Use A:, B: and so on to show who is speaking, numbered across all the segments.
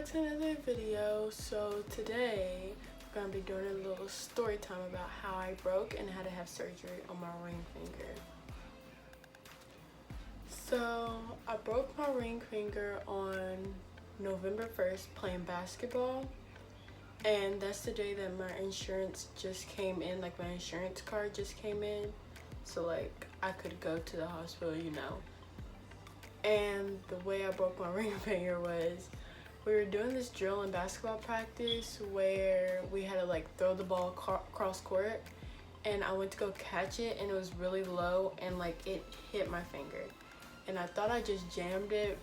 A: back to another video. So today we're gonna be doing a little story time about how I broke and had to have surgery on my ring finger. So I broke my ring finger on November 1st playing basketball, and that's the day that my insurance just came in, like my insurance card just came in, so like I could go to the hospital, And the way I broke my ring finger was, we were doing this drill in basketball practice where we had to like throw the ball cross court, and I went to go catch it and it was really low and like it hit my finger, and I thought I just jammed it,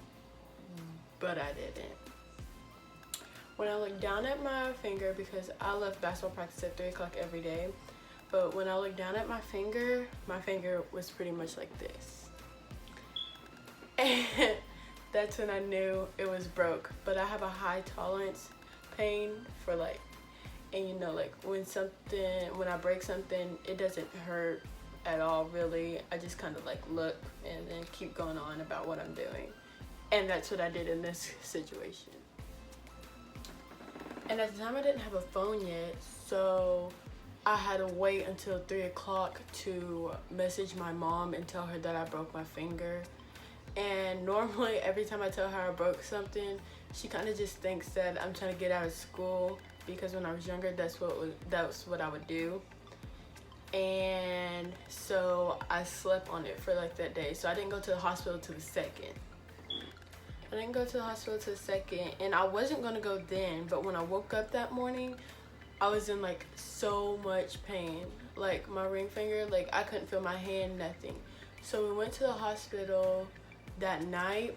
A: but I didn't. When I looked down at my finger, because I left basketball practice at 3 o'clock every day, but when I looked down at my finger was pretty much like this. And that's when I knew it was broke. But I have a high tolerance pain for and like when I break something, it doesn't hurt at all really. I just kind of like look and then keep going on about what I'm doing. And that's what I did in this situation. And at the time I didn't have a phone yet, so I had to wait until 3 o'clock to message my mom and tell her that I broke my finger. And normally every time I tell her I broke something, she kind of just thinks that I'm trying to get out of school, because when I was younger that's what I would do. And so I slept on it for like that day, so I didn't go to the hospital till the second. And I wasn't gonna go then, but when I woke up that morning, I was in like so much pain. Like my ring finger, like I couldn't feel my hand, nothing. So we went to the hospital that night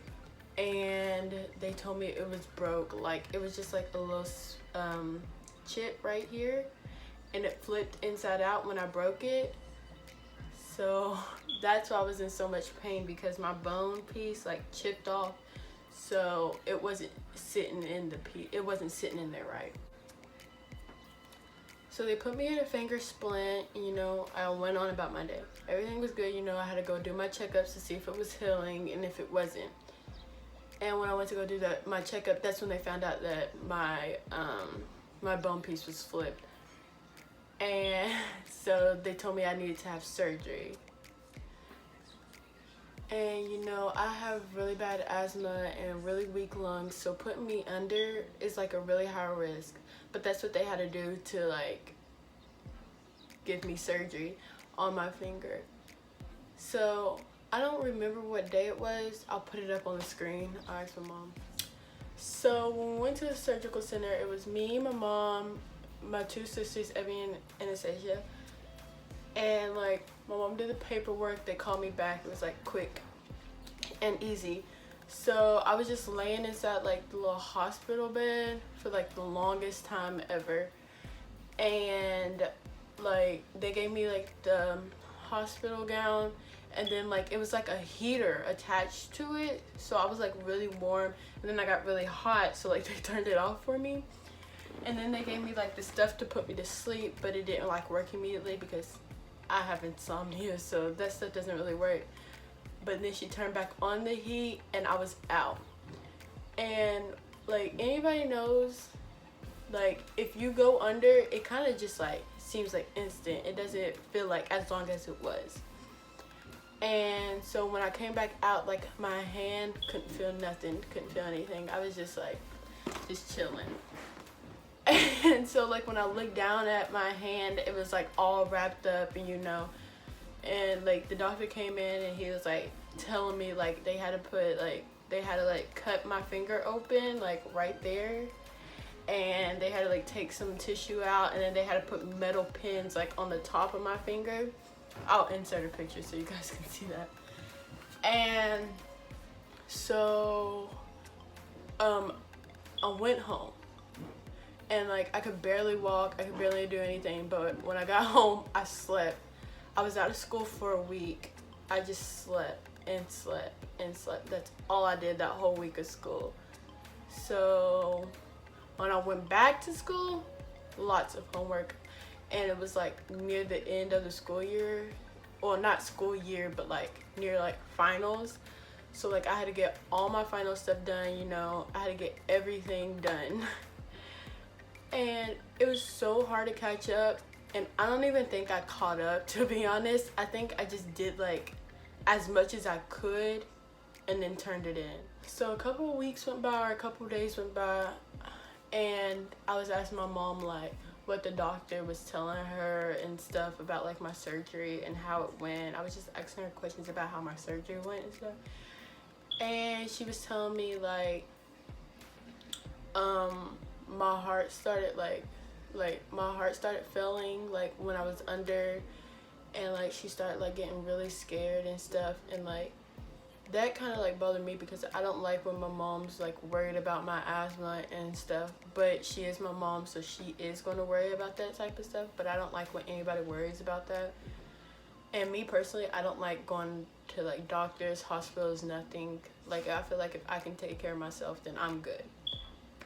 A: and they told me it was broke. Like it was just like a little chip right here, and it flipped inside out when I broke it. So that's why I was in so much pain, because my bone piece like chipped off, so it wasn't sitting in there right. So they put me in a finger splint, I went on about my day. Everything was good, I had to go do my checkups to see if it was healing and if it wasn't. And when I went to go do my checkup, that's when they found out that my bone piece was flipped. And so they told me I needed to have surgery. And I have really bad asthma and really weak lungs, so putting me under is like a really high risk. But that's what they had to do to like give me surgery on my finger. So I don't remember what day it was. I'll put it up on the screen. I'll ask my mom. So when we went to the surgical center, it was me, my mom, my 2 sisters, Evie and Anastasia. And like my mom did the paperwork. They called me back. It was like quick and easy. So I was just laying inside like the little hospital bed for like the longest time ever. And like they gave me like the hospital gown, and then like it was like a heater attached to it, so I was like really warm, and then I got really hot, so like they turned it off for me. And then they gave me like the stuff to put me to sleep, but it didn't like work immediately because I have insomnia, so that stuff doesn't really work. But then she turned back on the heat and I was out. And like anybody knows, like if you go under, it kind of just like seems like instant. It doesn't feel like as long as it was. And so when I came back out, like my hand couldn't feel nothing, couldn't feel anything. I was just like just chilling. And so like when I looked down at my hand, it was like all wrapped up, and like the doctor came in and he was like telling me like they had to cut my finger open like right there, and they had to like take some tissue out, and then they had to put metal pins like on the top of my finger. I'll insert a picture so you guys can see that. And so I went home. And like I could barely walk, I could barely do anything, but when I got home, I slept. I was out of school for a week. I just slept and slept and slept. That's all I did that whole week of school. So when I went back to school, lots of homework, and it was like near the end of the school year. Well, not school year, but like near like finals. So like I had to get all my final stuff done, you know, I had to get everything done. And it was so hard to catch up, and I don't even think I caught up, to be honest. I think I just did like as much as I could and then turned it in. So a couple of weeks went by, or a couple of days went by, and I was asking my mom like what the doctor was telling her and stuff about like my surgery and how it went. I was just asking her questions about how my surgery went and stuff. And she was telling me like my heart started like my heart started failing like when I was under, and like she started like getting really scared and stuff, and like that kind of like bothered me because I don't like when my mom's like worried about my asthma and stuff, but she is my mom, so she is going to worry about that type of stuff. But I don't like when anybody worries about that. And me personally, I don't like going to like doctors, hospitals, nothing. Like I feel like if I can take care of myself, then I'm good.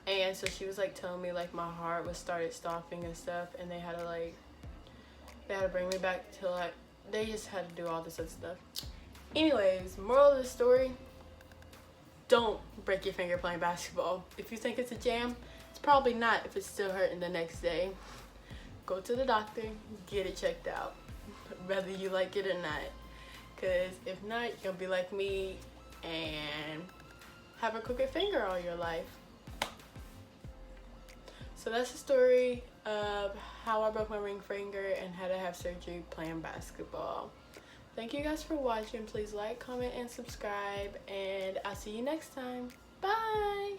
A: And so she was like telling me like my heart was started stopping and stuff, and they had to bring me back to like, they just had to do all this other stuff. Anyways, moral of the story, don't break your finger playing basketball. If you think it's a jam, it's probably not if it's still hurting the next day. Go to the doctor, get it checked out, whether you like it or not. Because if not, you're going to be like me and have a crooked finger all your life. So that's the story of how I broke my ring finger and had to have surgery playing basketball. Thank you guys for watching. Please like, comment, and subscribe, and I'll see you next time. Bye!